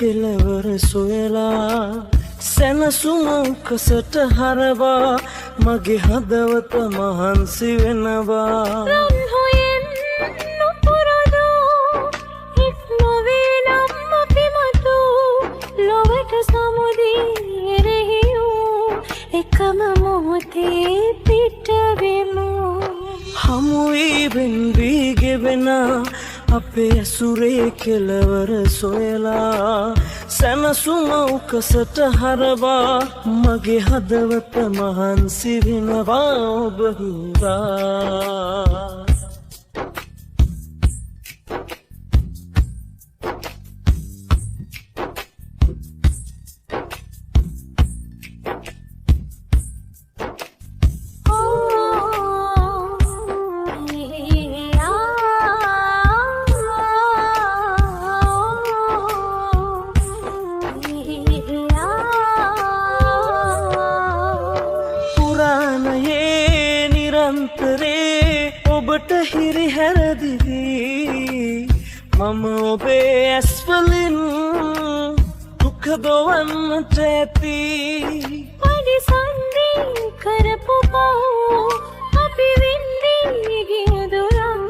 කෙලවර සොයලා සැනසුම උකසට හරවා මගේ හදවත මහන්සි වෙනවා රන් හොයෙන් නුපුරදු හිත් නොවේ නම් අපි මතු ලොවට සමුදී එරෙහිවූ එකම මොහොතේ පිට වෙමු හමුවී වෙන්වී ගෙවෙන අපේ ඇසුරේ කෙලවර සොයලා සැනසුම උකසට හරවා මගේ හදවත මහන්සි වෙනවා ඔබ හින්දා නිරන්තරේ ඔබට හිරි හැරදිවී මම ඔබේ ඇස්වලින් දුක දොවන්නට ඇති පරිසන්දී කරපු පව් අපි වින්දී ගිය දුරම්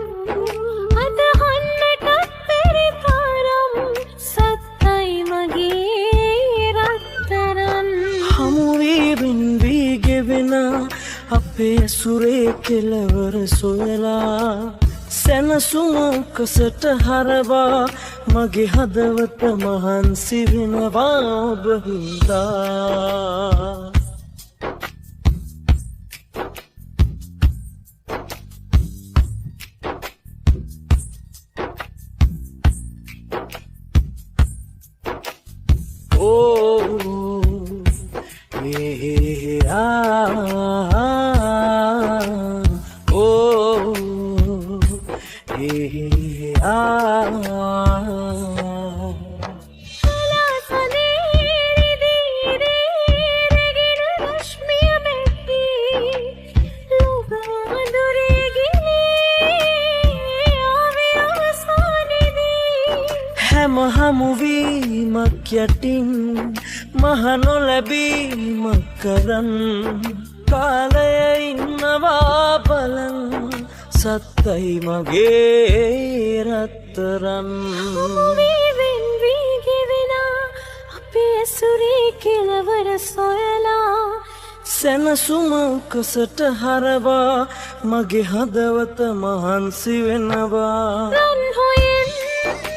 අදහන්නටත් බැරි තරම් සත්තයි මගේ රත්තරන් හමුවී වෙන්වී ගෙවෙන අපේ ඇසුරේ කෙලවර සොයලා සැනසුම උකසට හරවා මගේ හදවත මහන්සි වෙනවා ඔබ හින්දා හැම හමුවීමක් යටින් මහ නොලැබීමක් කරන් කාලය ඉන්නවා බලන් සත්තයි මගේ රත්තරන් වෙන්වී ගෙවෙන අපේ ඇසුරේ කෙලවර සොයලා සැනසුම උකසට හරවා මගේ හදවත මහන්සි වෙනවා රන් හොයෙන්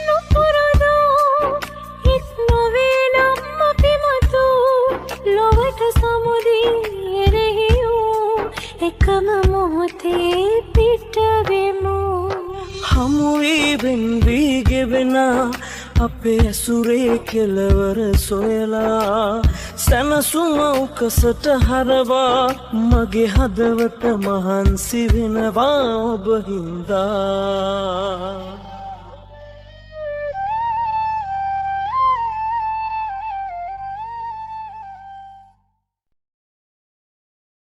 නුපුරදු හිත් නොවේ නම් අපි මතු ලොවට සමුදී එරෙහිවූ එකම මොහොතේ පිට වෙමු හමුවී වෙන්වී ගෙවෙන අපේ ඇසුරේ කෙලවර සොයලා සැනසුම උකසට හරවා මගේ හදවත මහන්සි වෙනවා ඔබ හින්දා